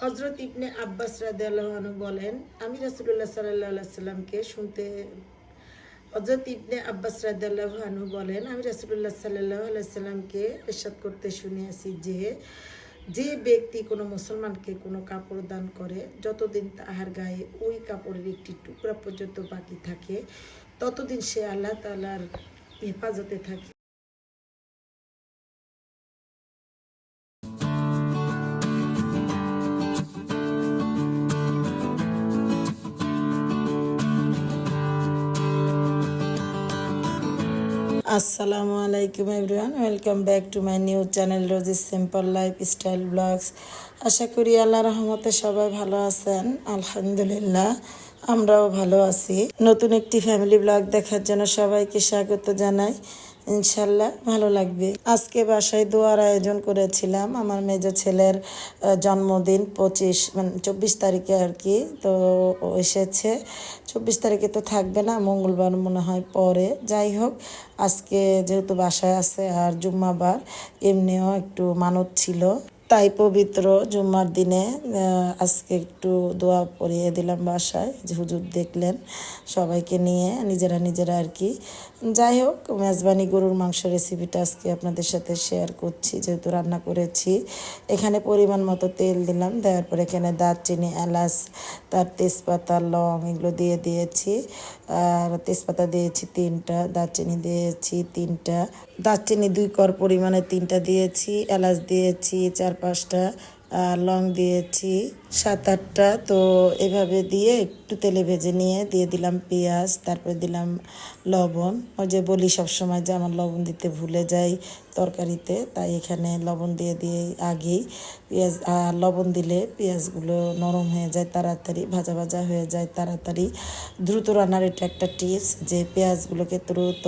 হজরত ইবনে আব্বাস রাদিয়াল্লাহু আনহু বলেন, আমি রাসূলুল্লাহ সাল্লাল্লাহু আলাইহি সাল্লামকে শুনতে হজরত ইবনে আব্বাস রাদিয়াল্লাহু আনহু বলেন, আমি রাসূলুল্লাহ সাল্লাল্লাহু আলাইহি সাল্লামকে ইরশাদ করতে শুনিয়াছি যে, যে ব্যক্তি কোনো মুসলমানকে কোনো কাপড় দান করে, যতদিন তাহার গায়ে ওই কাপড়ের একটি টুকরা পর্যন্ত বাকি থাকে, ততদিন সে আল্লাহ তাআলার হেফাজতে থাকে। আসসালামু আলাইকুম everyone, welcome back to my new channel Rozi's simple lifestyle vlogs. আশা করি আল্লাহ রহমতে সবাই ভালো আছেন। আলহামদুলিল্লাহ, আমরাও ভালো আছি। নতুন একটি ফ্যামিলি ব্লগ দেখার জন্য সবাইকে স্বাগত জানাই। ইনশাল্লাহ ভালো লাগবে। আজকে বাসায় দোয়ার আয়োজন করেছিলাম। আমার মেজো ছেলের জন্মদিন 24 তারিখে আর কি। তো এসেছে 24 তারিখে, তো থাকবে না, মঙ্গলবার মনে হয় পরে। যাই হোক, আজকে যেহেতু বাসায় আছে আর জুম্মাবার, এমনিও একটু মানত ছিল, তাই পবিত্র জুম্মার দিনে আজকে একটু দোয়া পড়িয়ে দিলাম বাসায়। যে হুজুর দেখলেন সবাইকে নিয়ে, নিজেরা আর কি। যাই হোক, মেজবানি গরুর মাংস রেসিপিটা আজকে আপনাদের সাথে শেয়ার করছি, যেহেতু রান্না করেছি। এখানে পরিমাণ মতো তেল দিলাম, দেওয়ার পর এখানে দারচিনি, এলাচ, তার তেজপাতা, লং এগুলো দিয়ে দিয়েছি। আর তেজপাতা দিয়েছি 3টা, দারচিনি দিয়েছি 3টা, দারচিনি 2 কর পরিমাণে 3টা দিয়েছি, এলাচ দিয়েছি 4-5টা, লং দিয়েছি 7-8টা। তো এভাবে দিয়ে একটু তেলে ভেজে নিয়ে দিয়ে দিলাম পেঁয়াজ, তারপরে দিলাম লবণ। ওই যে বলি সবসময় যে আমার লবণ দিতে ভুলে যাই তরকারিতে, তাই এখানে লবণ দিয়ে আগেই পেঁয়াজ, লবণ দিলে পেঁয়াজগুলো নরম হয়ে যায় তাড়াতাড়ি, ভাজা ভাজা হয়ে যায় তাড়াতাড়ি। দ্রুত রান্নার এটা একটা টিপস, যে পেঁয়াজগুলোকে দ্রুত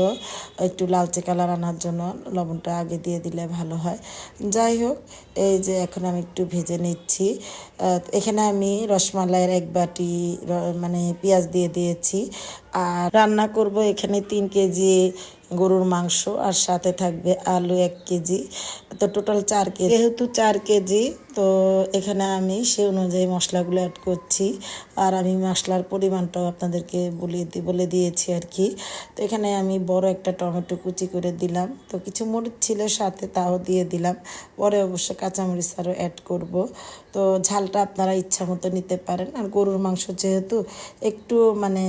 একটু লালচে কালার আনার জন্য লবণটা আগে দিয়ে দিলে ভালো হয়। যাই হোক, এই যে এখন আমি একটু ভেজে নিচ্ছি। এখানে আমি রসমালাইয়ের 1 বাটি মানে পেঁয়াজ দিয়ে দিয়েছি। আর রান্না করব এখানে 3 কেজি গরুর মাংস, আর সাথে থাকবে আলু 1 কেজি। তো টোটাল 4 কেজি, যেহেতু 4 কেজি, তো এখানে আমি সে অনুযায়ী মশলাগুলো অ্যাড করছি। আর আমি মশলার পরিমাণটাও আপনাদেরকে বলে দিয়েছি আর কি। তো এখানে আমি বড় একটা টমেটো কুচি করে দিলাম। তো কিছু মরিচ ছিল সাথে, তাও দিয়ে দিলাম। পরে অবশ্য কাঁচামরিচ আরও অ্যাড করব। তো ঝালটা আপনারা ইচ্ছা মতো নিতে পারেন। আর গরুর মাংস যেহেতু একটু মানে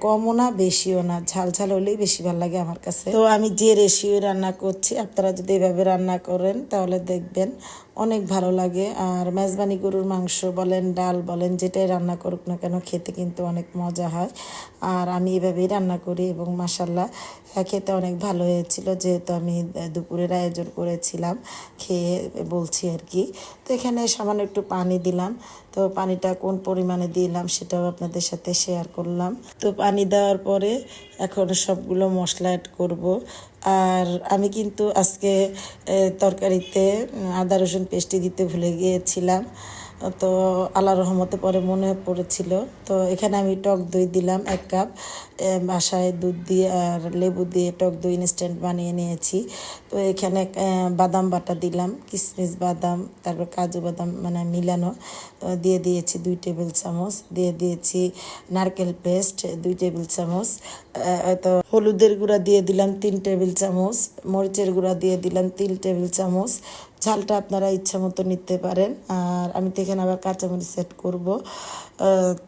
কমও না বেশিও না, ঝাল ঝাল হলেই বেশি ভালো লাগে আমার কাছে। তো আমি যে রেশিও রান্না করছি, আপনারা যদি এভাবে রান্না করেন তাহলে দেখবেন অনেক ভালো লাগে। আর মেজবানি গরুর মাংস বলেন, ডাল বলেন, যেটাই রান্না করুক না কেন, খেতে কিন্তু অনেক মজা হয়। আর আমি এভাবেই রান্না করি এবং মাশাল্লাহ খেতে অনেক ভালো হয়েছিল, যেহেতু আমি দুপুরের আয়োজন করেছিলাম, খেয়ে বলছি আর কি। তো এখানে সামান্য একটু পানি দিলাম। তো পানিটা কোন পরিমাণে দিলাম সেটাও আপনাদের সাথে শেয়ার করলাম। তো পানি দেওয়ার পরে এখন সবগুলো মশলা অ্যাড করব। আর আমি কিন্তু আজকে তরকারিতে আদা রসুন পেস্টি দিতে ভুলে গিয়েছিলাম। তো আল্লাহ রহমতে পরে মনে পড়েছিল। তো এখানে আমি টক দই দিলাম 1 কাপ, বাসায় দুধ দিয়ে আর লেবু দিয়ে টক দই ইনস্ট্যান্ট বানিয়ে নিয়েছি। তো এখানে বাদাম বাটা দিলাম, কিশমিশ বাদাম, তারপর কাজু বাদাম মানে মিলানো দিয়ে দিয়েছি 2 টেবিল চামচ, দিয়ে দিয়েছি নারকেল পেস্ট 2 টেবিল চামচ। তো হলুদের গুঁড়া দিয়ে দিলাম 3 টেবিল চামচ, মরিচের গুঁড়া দিয়ে দিলাম 3 টেবিল চামচ। ঝালটা আপনারা ইচ্ছা মতো নিতে পারেন। আর আমি তো এখানে আবার কাঁচামরিচ সেট করব।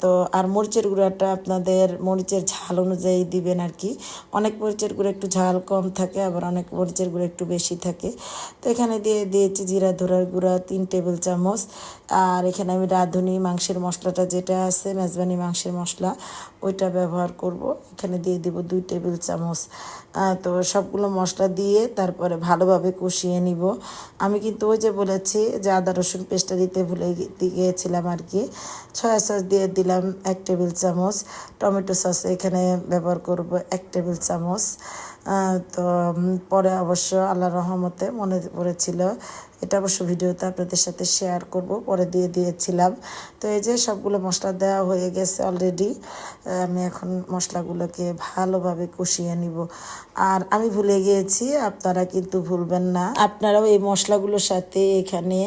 তো আর মরিচের গুঁড়াটা আপনাদের মরিচের ঝাল অনুযায়ী দিবেন আর কি। অনেক মরিচের গুঁড়ো একটু ঝাল কম থাকে, আবার অনেক মরিচের গুঁড়ো একটু বেশি থাকে। তো এখানে দিয়ে দিয়েছি জিরা ধরার গুঁড়া 3 টেবিল চামচ। আর এখানে আমি রাঁধুনি মাংসের মশলাটা যেটা আছে, মেজবানি মাংসের মশলা, ওইটা ব্যবহার করব। এখানে দিয়ে দেব 2 টেবিল চামচ। তো সবগুলো মশলা দিয়ে তারপরে ভালোভাবে কষিয়ে নিব। আমি কিন্তু ওই যে বলেছি যে আদা রসুন পেস্টটা দিতে ভুলে গিয়েছিলাম আর কি। সয়া সস দিয়ে দিলাম 1 টেবিল চামচ, টমেটো সস এখানে ব্যবহার করব 1 টেবিল চামচ। তো পরে অবশ্য আল্লাহর রহমতে মনে পড়েছিল এটা অবশ্য ভিডিওতে আপনাদের সাথে শেয়ার করব, পরে দিয়ে দিয়েছিলাম। তো এই যে সবগুলো মশলা দেওয়া হয়ে গেছে অলরেডি। আমি এখন মশলাগুলোকে ভালোভাবে কষিয়ে নিব। আর আমি ভুলে গিয়েছি, আপনারা কিন্তু ভুলবেন না, আপনারাও এই মশলাগুলোর সাথে এখানে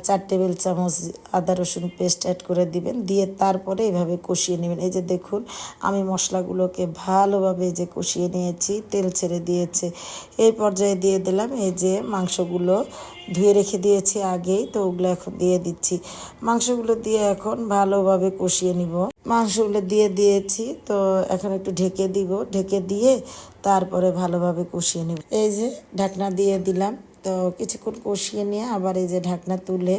4 টেবিল চামচ আদা রসুন পেস্ট অ্যাড করে দিবেন, দিয়ে তারপরে এইভাবে কষিয়ে নেবেন। এই যে দেখুন আমি মশলাগুলোকে ভালোভাবে যে কষিয়ে নিয়েছি, তেল ছেড়ে দিয়েছে। এই পর্যায়ে দিয়ে দিলাম এই যে মাংসগুলো ধুয়ে রেখে দিয়েছি আগেই, তো ওগুলো এখন দিয়ে দিচ্ছি। মাংসগুলো দিয়ে এখন ভালোভাবে কষিয়ে নিব। মাংসগুলো দিয়ে দিয়েছি, তো এখন একটু ঢেকে দিব, ঢেকে দিয়ে তারপরে ভালোভাবে কষিয়ে নেব। এই যে ঢাকনা দিয়ে দিলাম, তো কিছুক্ষণ কষিয়ে নিয়ে আবার এই যে ঢাকনা তুলে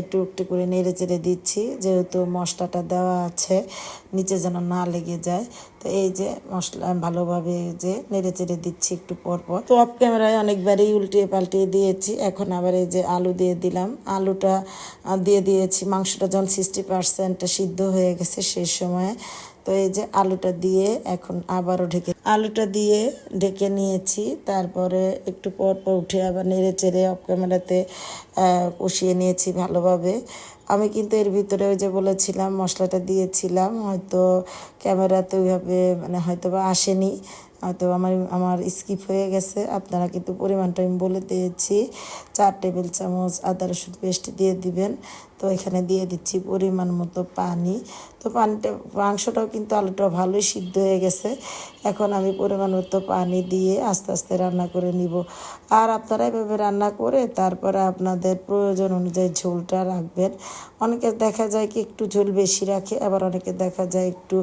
একটু একটু করে নেড়ে চেড়ে দিচ্ছি, যেহেতু মশলাটা দেওয়া আছে নিচে যেন না লেগে যায়। তো এই যে মশলা ভালোভাবে যে নেড়ে চেড়ে দিচ্ছি একটু পর পর। তো অফ ক্যামেরায় অনেকবারই উল্টিয়ে পাল্টিয়ে দিয়েছি। এখন আবার এই যে আলু দিয়ে দিলাম, আলুটা দিয়ে দিয়েছি। মাংসটা যখন 60% সিদ্ধ হয়ে গেছে সেই সময়, তো এই যে আলুটা দিয়ে এখন আবারও আলুটা দিয়ে ঢেকে নিয়েছি। তারপরে একটু পর পর উঠে আবার নেড়ে চেড়ে অফ ক্যামেরাতে কষিয়ে নিয়েছি ভালোভাবে। আমি কিন্তু এর ভিতরে ওই যে বলেছিলাম মশলাটা দিয়েছিলাম, হয়তো ক্যামেরাতে ওইভাবে মানে হয়তো বা আসেনি, হয়তো আমার স্কিপ হয়ে গেছে। আপনারা কিন্তু পরিমাণটা আমি বলে দিয়েছি, 4 টেবিল চামচ আদা রসুন পেস্ট দিয়ে দিবেন। তো এখানে দিয়ে দিচ্ছি পরিমাণ মতো পানি। তো মাংসটাও কিন্তু আলুটাও ভালোই সিদ্ধ হয়ে গেছে। এখন আমি পরিমাণ মতো পানি দিয়ে আস্তে আস্তে রান্না করে নিব। আর আপনারা এভাবে রান্না করে তারপরে আপনাদের প্রয়োজন অনুযায়ী ঝোলটা রাখবেন। অনেকে দেখা যায় কি একটু ঝোল বেশি রাখে, আবার অনেকে দেখা যায় একটু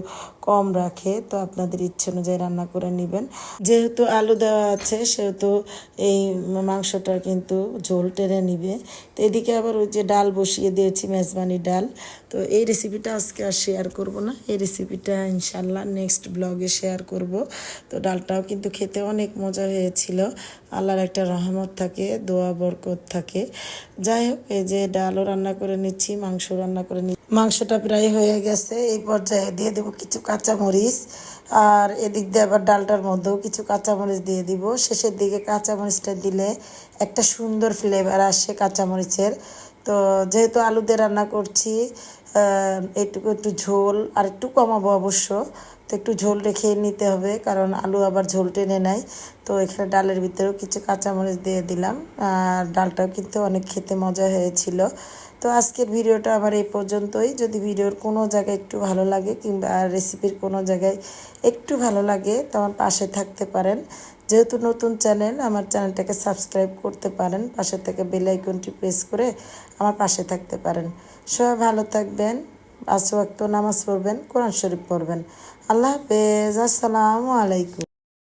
কম রাখে। তো আপনাদের ইচ্ছে অনুযায়ী রান্না করে নেবেন। যেহেতু আলু দেওয়া আছে সেহেতু এই মাংসটা কিন্তু ঝোল টেনে নিবে। তো এদিকে আবার ওই যে ডাল বসিয়ে দিয়েছি, মেজবানি ডাল। তো এই রেসিপিটা আজকে আর শেয়ার করব না, এই রেসিপিটা ইনশাল্লাহ নেক্সট ব্লগে শেয়ার করব। তো ডালটাও কিন্তু খেতে অনেক মজা হয়েছিল। আল্লাহর একটা রহমত থাকে, দোয়া বরকত থাকে। যাই হোক, এই যে ডালও রান্না করে নিচ্ছি, মাংস রান্না করে নিচ্ছি। মাংসটা প্রায় হয়ে গেছে, এই পর্যায়ে দিয়ে দেবো কিছু কাঁচামরিচ। আর এদিক দিয়ে আবার ডালটার মধ্যেও কিছু কাঁচামরিচ দিয়ে দিব। শেষের দিকে কাঁচামরিচটা দিলে একটা সুন্দর ফ্লেভার আসে কাঁচামরিচের। তো যেহেতু আলু দিয়ে রান্না করছি, এইটুকু একটু ঝোল আর একটু কমাবো অবশ্য। তো একটু ঝোল রেখে নিতে হবে, কারণ আলু আবার ঝোল টেনে নেয়। তো এখানে ডালের ভিতরেও কিছু কাঁচামরিচ দিয়ে দিলাম। আর ডালটাও কিন্তু অনেক খেতে মজা হয়েছিল। তো আজকের ভিডিওটা আমার এই পর্যন্তই। যদি ভিডিওর কোনো জায়গায় একটু ভালো লাগে কিংবা রেসিপির কোনো জায়গায় একটু ভালো লাগে তো আমার পাশে থাকতে পারেন। যেহেতু নতুন চ্যানেল, আমার চ্যানেলটাকে সাবস্ক্রাইব করতে পারেন, পাশে থেকে বেল আইকনটি প্রেস করে আমার পাশে থাকতে পারেন। সবাই ভালো থাকবেন, 5 ওয়াক্ত নামাজ পড়বেন, কোরআন শরীফ পড়বেন। আল্লাহ হাফেজ, আসসালামু আলাইকুম।